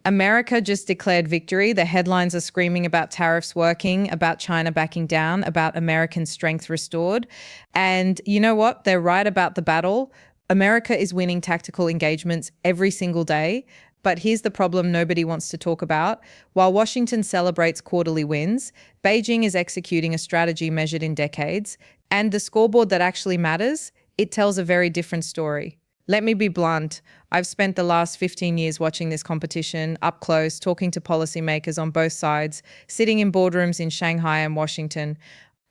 America just declared victory. The headlines are screaming about tariffs working, about China backing down, about American strength restored. And you know what? They're right about the battle. America is winning tactical engagements every single day. But here's the problem nobody wants to talk about. While Washington celebrates quarterly wins, Beijing is executing a strategy measured in decades. And the scoreboard that actually matters, it tells a very different story. Let me be blunt. I've spent the last 15 years watching this competition up close, talking to policymakers on both sides, sitting in boardrooms in Shanghai and Washington.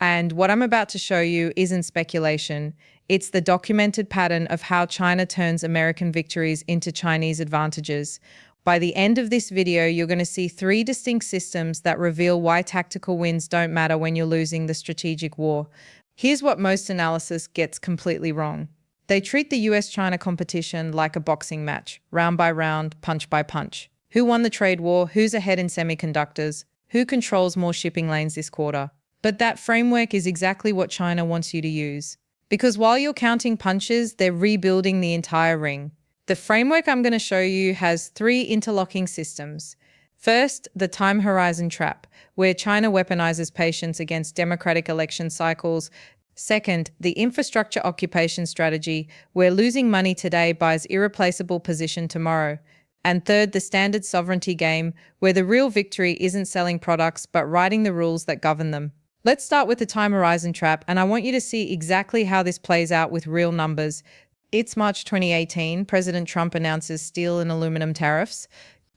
And what I'm about to show you isn't speculation. It's the documented pattern of how China turns American victories into Chinese advantages. By the end of this video, you're going to see 3 distinct systems that reveal why tactical wins don't matter when you're losing the strategic war. Here's what most analysis gets completely wrong. They treat the US-China competition like a boxing match, round by round, punch by punch. Who won the trade war? Who's ahead in semiconductors? Who controls more shipping lanes this quarter? But that framework is exactly what China wants you to use. Because while you're counting punches, they're rebuilding the entire ring. The framework I'm going to show you has 3 interlocking systems. First, the time horizon trap, where China weaponizes patience against democratic election cycles. Second, the infrastructure occupation strategy, where losing money today buys irreplaceable position tomorrow. And third, the standard sovereignty game, where the real victory isn't selling products but writing the rules that govern them. Let's start with the time horizon trap, and I want you to see exactly how this plays out with real numbers. It's March 2018. President Trump announces steel and aluminum tariffs.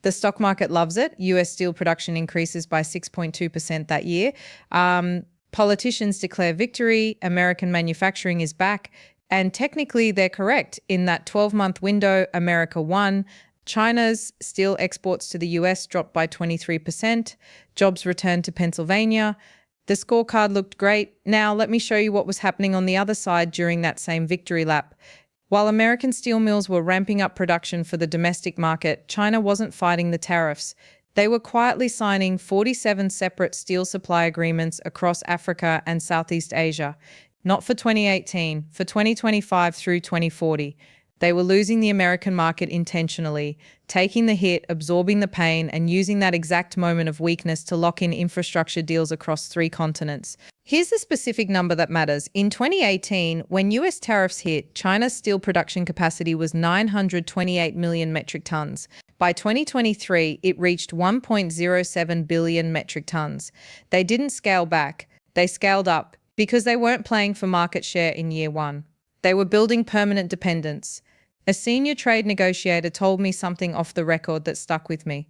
The stock market loves it. US steel production increases by 6.2% that year. Politicians declare victory, American manufacturing is back, and technically they're correct. In that 12-month window, America won. China's steel exports to the US dropped by 23%. Jobs returned to Pennsylvania. The scorecard looked great. Now let me show you what was happening on the other side during that same victory lap. While American steel mills were ramping up production for the domestic market, China wasn't fighting the tariffs. They were quietly signing 47 separate steel supply agreements across Africa and Southeast Asia. Not for 2018, for 2025 through 2040. They were losing the American market intentionally, taking the hit, absorbing the pain, and using that exact moment of weakness to lock in infrastructure deals across 3 continents. Here's the specific number that matters. In 2018, when US tariffs hit, China's steel production capacity was 928 million metric tons. By 2023, it reached 1.07 billion metric tons. They didn't scale back, they scaled up because they weren't playing for market share in year 1. They were building permanent dependence. A senior trade negotiator told me something off the record that stuck with me.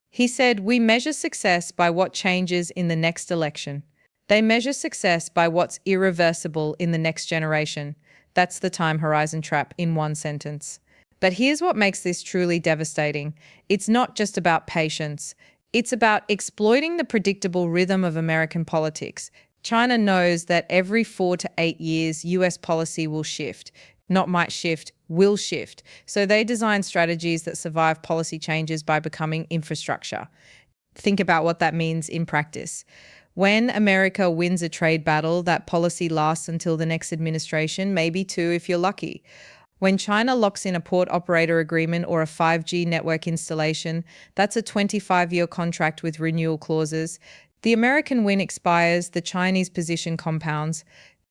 He said, "We measure success by what changes in the next election. They measure success by what's irreversible in the next generation." That's the time horizon trap in one sentence. But here's what makes this truly devastating. It's not just about patience. It's about exploiting the predictable rhythm of American politics. China knows that every 4 to 8 years, US policy will shift. Not might shift, will shift. So they design strategies that survive policy changes by becoming infrastructure. Think about what that means in practice. When America wins a trade battle, that policy lasts until the next administration, maybe 2 if you're lucky. When China locks in a port operator agreement or a 5G network installation, that's a 25-year contract with renewal clauses. The American win expires, the Chinese position compounds.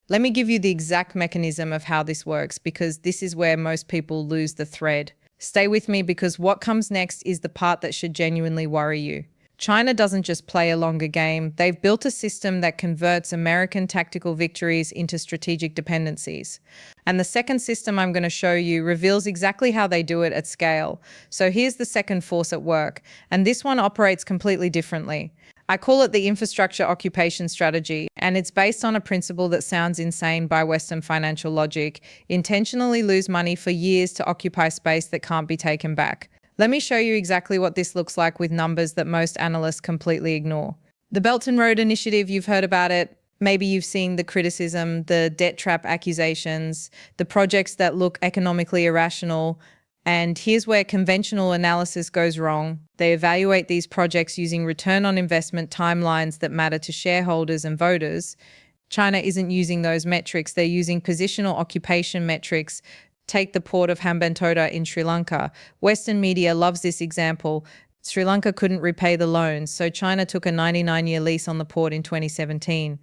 Let me give you the exact mechanism of how this works, because this is where most people lose the thread. Stay with me, because what comes next is the part that should genuinely worry you. China doesn't just play a longer game. They've built a system that converts American tactical victories into strategic dependencies. And the second system I'm going to show you reveals exactly how they do it at scale. So here's the second force at work, and this one operates completely differently. I call it the infrastructure occupation strategy, and it's based on a principle that sounds insane by Western financial logic: intentionally lose money for years to occupy space that can't be taken back. Let me show you exactly what this looks like with numbers that most analysts completely ignore. The Belt and Road Initiative, you've heard about it. Maybe you've seen the criticism, the debt trap accusations, the projects that look economically irrational. And here's where conventional analysis goes wrong. They evaluate these projects using return on investment timelines that matter to shareholders and voters. China isn't using those metrics. They're using positional occupation metrics. Take the port of Hambantota in Sri Lanka. Western media loves this example. Sri Lanka couldn't repay the loans, so China took a 99-year lease on the port in 2017.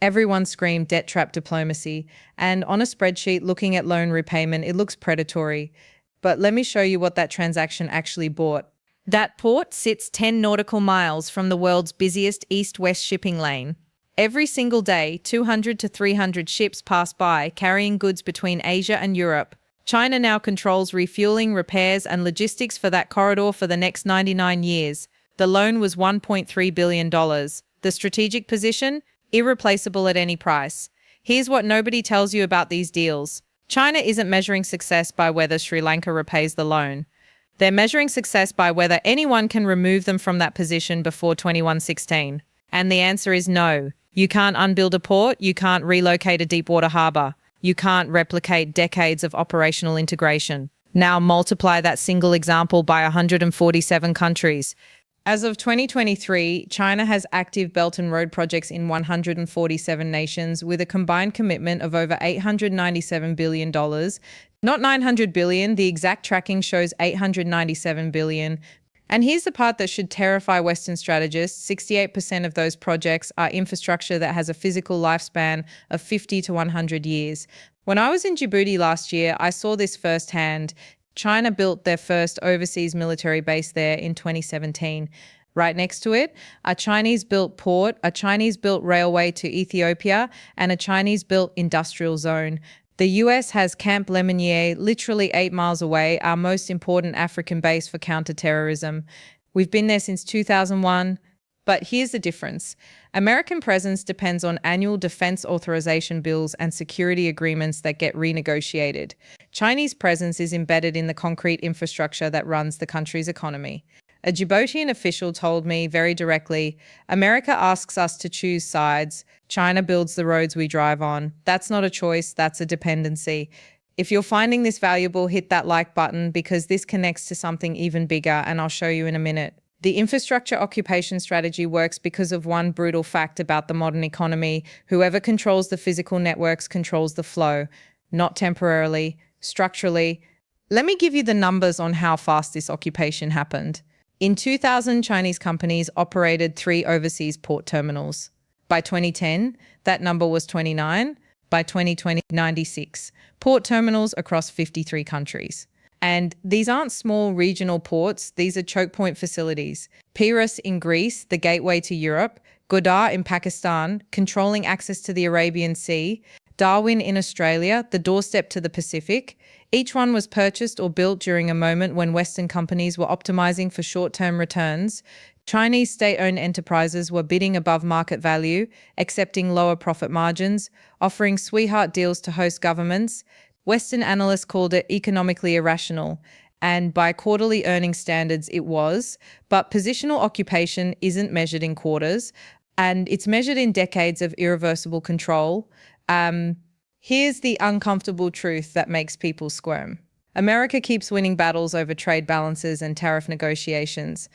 Everyone screamed debt trap diplomacy, and on a spreadsheet looking at loan repayment, it looks predatory. But let me show you what that transaction actually bought. That port sits 10 nautical miles from the world's busiest east-west shipping lane. Every single day, 200 to 300 ships pass by, carrying goods between Asia and Europe. China now controls refueling, repairs, and logistics for that corridor for the next 99 years. The loan was $1.3 billion. The strategic position? Irreplaceable at any price. Here's what nobody tells you about these deals. China isn't measuring success by whether Sri Lanka repays the loan. They're measuring success by whether anyone can remove them from that position before 2116. And the answer is no. You can't unbuild a port, you can't relocate a deepwater harbour. You can't replicate decades of operational integration. Now multiply that single example by 147 countries. As of 2023, China has active Belt and Road projects in 147 nations with a combined commitment of over $897 billion. Not $900 billion, the exact tracking shows $897 billion. And here's the part that should terrify Western strategists. 68% of those projects are infrastructure that has a physical lifespan of 50 to 100 years. When I was in Djibouti last year, I saw this firsthand. China built their first overseas military base there in 2017. Right next to it, a Chinese-built port, a Chinese-built railway to Ethiopia, and a Chinese-built industrial zone. The US has Camp Lemonnier literally 8 miles away, our most important African base for counterterrorism. We've been there since 2001, but here's the difference. American presence depends on annual defense authorization bills and security agreements that get renegotiated. Chinese presence is embedded in the concrete infrastructure that runs the country's economy. A Djiboutian official told me very directly, America asks us to choose sides. China builds the roads we drive on. That's not a choice, that's a dependency. If you're finding this valuable, hit that like button because this connects to something even bigger, and I'll show you in a minute. The infrastructure occupation strategy works because of one brutal fact about the modern economy. Whoever controls the physical networks controls the flow, not temporarily, structurally. Let me give you the numbers on how fast this occupation happened. In 2000, Chinese companies operated 3 overseas port terminals. By 2010, that number was 29. By 2020, 96. Port terminals across 53 countries. And these aren't small regional ports, these are choke point facilities. Piraeus in Greece, the gateway to Europe, Godar in Pakistan, controlling access to the Arabian Sea, Darwin in Australia, the doorstep to the Pacific. Each one was purchased or built during a moment when Western companies were optimizing for short-term returns. Chinese state-owned enterprises were bidding above market value, accepting lower profit margins, offering sweetheart deals to host governments. Western analysts called it economically irrational, and by quarterly earnings standards it was, but positional occupation isn't measured in quarters, and it's measured in decades of irreversible control. Here's the uncomfortable truth that makes people squirm. America keeps winning battles over trade balances and tariff negotiations.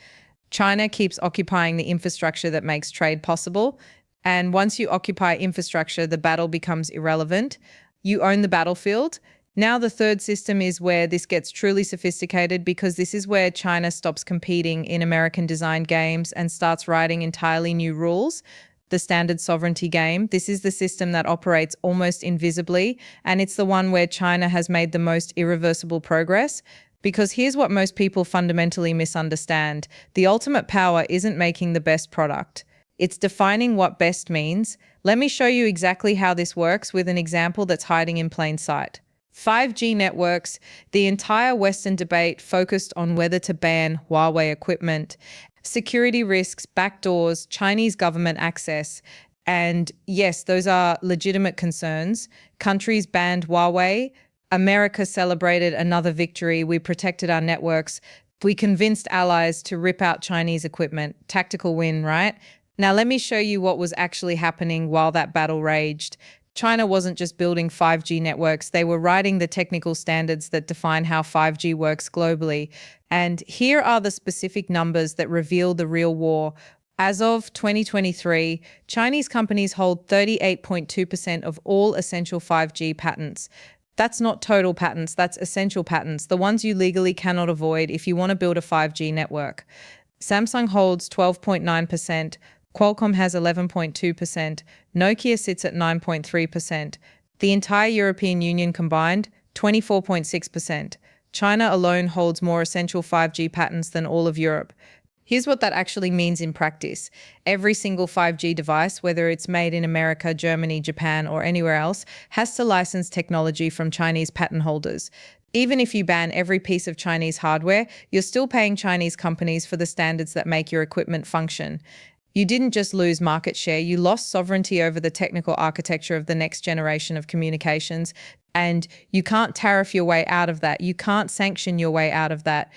China keeps occupying the infrastructure that makes trade possible. And once you occupy infrastructure, the battle becomes irrelevant. You own the battlefield. Now the third system is where this gets truly sophisticated because this is where China stops competing in American-designed games and starts writing entirely new rules. The standard sovereignty game. This is the system that operates almost invisibly, and it's the one where China has made the most irreversible progress. Because here's what most people fundamentally misunderstand. The ultimate power isn't making the best product. It's defining what best means. Let me show you exactly how this works with an example that's hiding in plain sight. 5G networks. The entire Western debate focused on whether to ban Huawei equipment. Security risks, backdoors, Chinese government access. And yes, those are legitimate concerns. Countries banned Huawei. America celebrated another victory. We protected our networks. We convinced allies to rip out Chinese equipment. Tactical win, right? Now let me show you what was actually happening while that battle raged. China wasn't just building 5G networks, they were writing the technical standards that define how 5G works globally. And here are the specific numbers that reveal the real war. As of 2023, Chinese companies hold 38.2% of all essential 5G patents. That's not total patents, that's essential patents, the ones you legally cannot avoid if you want to build a 5G network. Samsung holds 12.9%, Qualcomm has 11.2%, Nokia sits at 9.3%. The entire European Union combined, 24.6%. China alone holds more essential 5G patents than all of Europe. Here's what that actually means in practice. Every single 5G device, whether it's made in America, Germany, Japan, or anywhere else, has to license technology from Chinese patent holders. Even if you ban every piece of Chinese hardware, you're still paying Chinese companies for the standards that make your equipment function. You didn't just lose market share, you lost sovereignty over the technical architecture of the next generation of communications. And you can't tariff your way out of that. You can't sanction your way out of that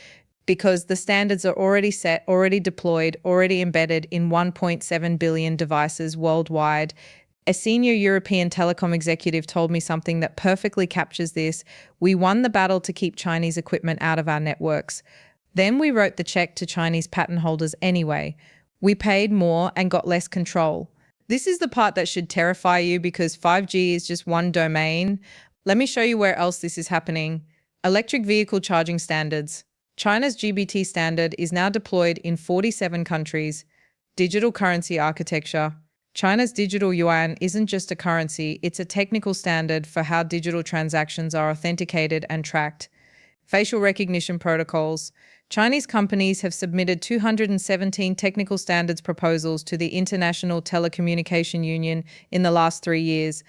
because the standards are already set, already deployed, already embedded in 1.7 billion devices worldwide. A senior European telecom executive told me something that perfectly captures this. We won the battle to keep Chinese equipment out of our networks. Then we wrote the check to Chinese patent holders anyway. We paid more and got less control. This is the part that should terrify you because 5G is just one domain. Let me show you where else this is happening. Electric vehicle charging standards. China's GBT standard is now deployed in 47 countries. Digital currency architecture. China's digital yuan isn't just a currency, it's a technical standard for how digital transactions are authenticated and tracked. Facial recognition protocols. Chinese companies have submitted 217 technical standards proposals to the International Telecommunication Union in the last 3 years.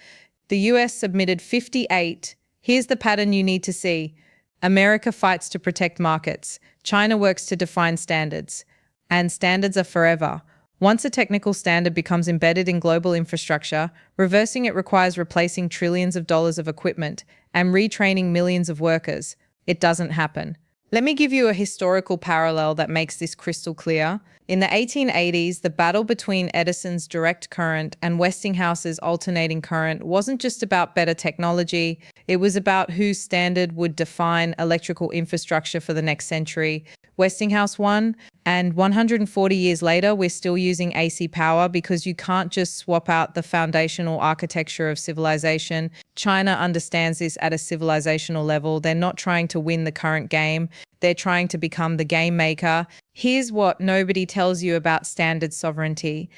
The US submitted 58. Here's the pattern you need to see. America fights to protect markets. China works to define standards. And standards are forever. Once a technical standard becomes embedded in global infrastructure, reversing it requires replacing trillions of dollars of equipment and retraining millions of workers. It doesn't happen. Let me give you a historical parallel that makes this crystal clear. In the 1880s, the battle between Edison's direct current and Westinghouse's alternating current wasn't just about better technology, it was about whose standard would define electrical infrastructure for the next century. Westinghouse won, and 140 years later, we're still using AC power because you can't just swap out the foundational architecture of civilization. China understands this at a civilizational level. They're not trying to win the current game. They're trying to become the game maker. Here's what nobody tells you about standard sovereignty.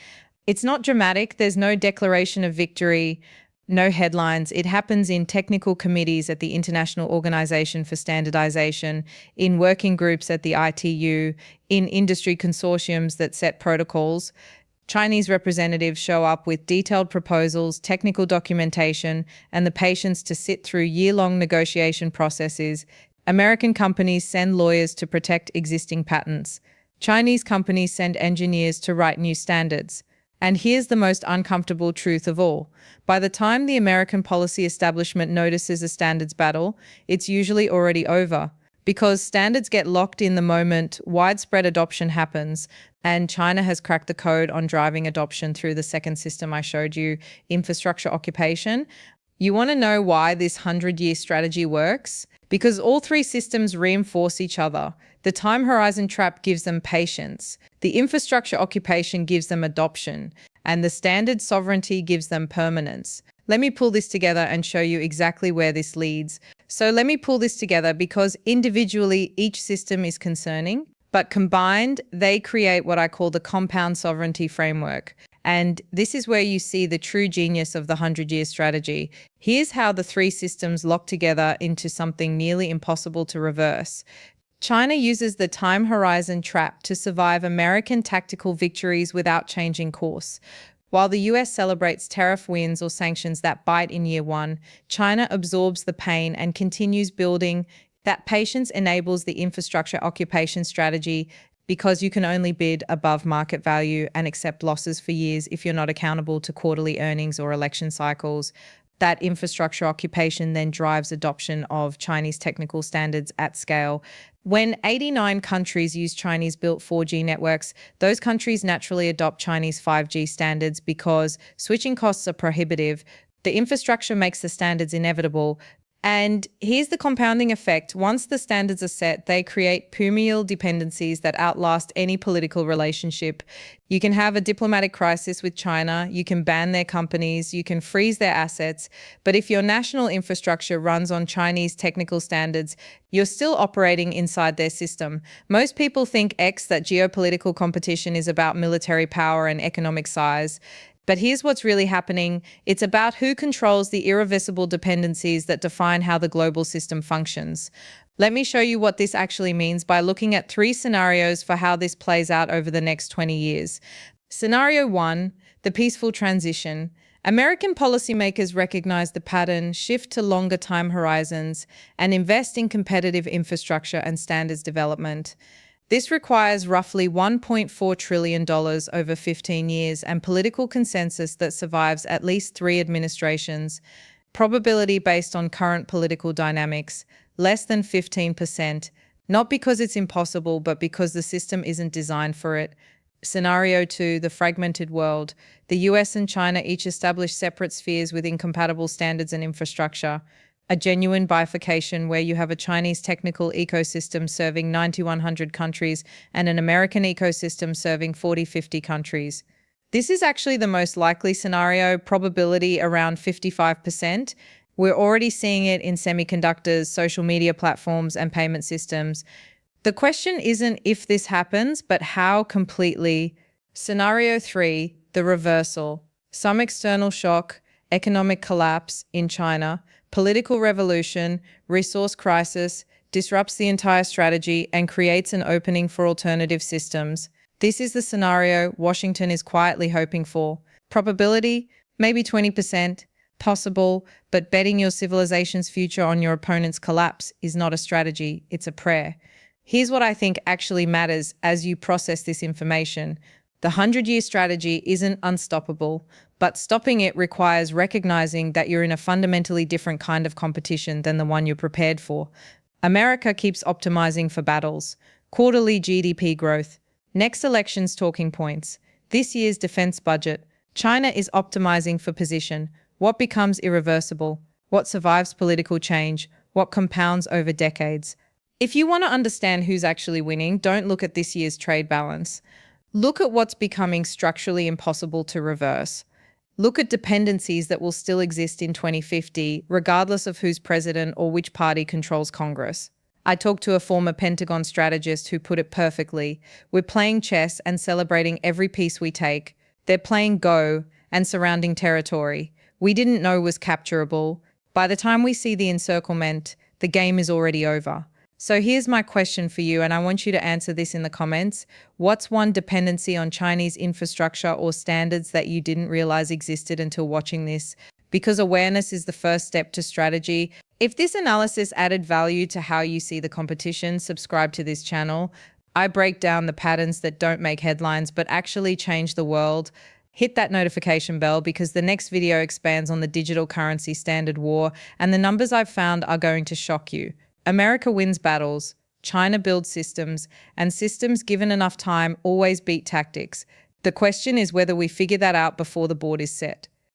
It's not dramatic. There's no declaration of victory, no headlines. It happens in technical committees at the International Organization for Standardization, in working groups at the ITU, in industry consortiums that set protocols. Chinese representatives show up with detailed proposals, technical documentation, and the patience to sit through year-long negotiation processes. American companies send lawyers to protect existing patents. Chinese companies send engineers to write new standards. And here's the most uncomfortable truth of all. By the time the American policy establishment notices a standards battle, it's usually already over. Because standards get locked in the moment widespread adoption happens, and China has cracked the code on driving adoption through the second system I showed you, infrastructure occupation. You want to know why this 100-year strategy works? Because all three systems reinforce each other. The time horizon trap gives them patience, the infrastructure occupation gives them adoption, and the standard sovereignty gives them permanence. Let me pull this together and show you exactly where this leads. So let me pull this together because individually each system is concerning, but combined they create what I call the compound sovereignty framework. And this is where you see the true genius of the 100-year strategy. Here's how the three systems lock together into something nearly impossible to reverse. China uses the time horizon trap to survive American tactical victories without changing course. While the US celebrates tariff wins or sanctions that bite in year one, China absorbs the pain and continues building. That patience enables the infrastructure occupation strategy because you can only bid above market value and accept losses for years if you're not accountable to quarterly earnings or election cycles. That infrastructure occupation then drives adoption of Chinese technical standards at scale. When 89 countries use Chinese-built 4G networks, those countries naturally adopt Chinese 5G standards because switching costs are prohibitive. The infrastructure makes the standards inevitable. And here's the compounding effect. Once the standards are set, they create permeable dependencies that outlast any political relationship. You can have a diplomatic crisis with China, you can ban their companies, you can freeze their assets, but if your national infrastructure runs on Chinese technical standards, you're still operating inside their system. Most people think that geopolitical competition is about military power and economic size. But here's what's really happening. It's about who controls the irreversible dependencies that define how the global system functions. Let me show you what this actually means by looking at 3 scenarios for how this plays out over the next 20 years. Scenario 1, the peaceful transition. American policymakers recognize the pattern, shift to longer time horizons, and invest in competitive infrastructure and standards development. This requires roughly $1.4 trillion over 15 years and political consensus that survives at least 3 administrations. Probability based on current political dynamics, less than 15%, not because it's impossible, but because the system isn't designed for it. Scenario 2, the fragmented world. The US and China each establish separate spheres with incompatible standards and infrastructure. A genuine bifurcation where you have a Chinese technical ecosystem serving 9,100 countries and an American ecosystem serving 40-50 countries. This is actually the most likely scenario, probability around 55%. We're already seeing it in semiconductors, social media platforms, and payment systems. The question isn't if this happens, but how completely. Scenario 3, the reversal. Some external shock, economic collapse in China, political revolution, resource crisis, disrupts the entire strategy and creates an opening for alternative systems. This is the scenario Washington is quietly hoping for. Probability, maybe 20%, possible, but betting your civilization's future on your opponent's collapse is not a strategy, it's a prayer. Here's what I think actually matters as you process this information. The 100-year strategy isn't unstoppable, but stopping it requires recognizing that you're in a fundamentally different kind of competition than the one you're prepared for. America keeps optimizing for battles. Quarterly GDP growth. Next election's talking points. This year's defense budget. China is optimizing for position. What becomes irreversible? What survives political change? What compounds over decades? If you want to understand who's actually winning, don't look at this year's trade balance. Look at what's becoming structurally impossible to reverse. Look at dependencies that will still exist in 2050, regardless of who's president or which party controls Congress. I talked to a former Pentagon strategist who put it perfectly. We're playing chess and celebrating every piece we take. They're playing Go and surrounding territory we didn't know was capturable. By the time we see the encirclement, the game is already over. So here's my question for you, and I want you to answer this in the comments. What's one dependency on Chinese infrastructure or standards that you didn't realize existed until watching this? Because awareness is the first step to strategy. If this analysis added value to how you see the competition, subscribe to this channel. I break down the patterns that don't make headlines but actually change the world. Hit that notification bell because the next video expands on the digital currency standard war, and the numbers I've found are going to shock you. America wins battles, China builds systems, and systems given enough time always beat tactics. The question is whether we figure that out before the board is set.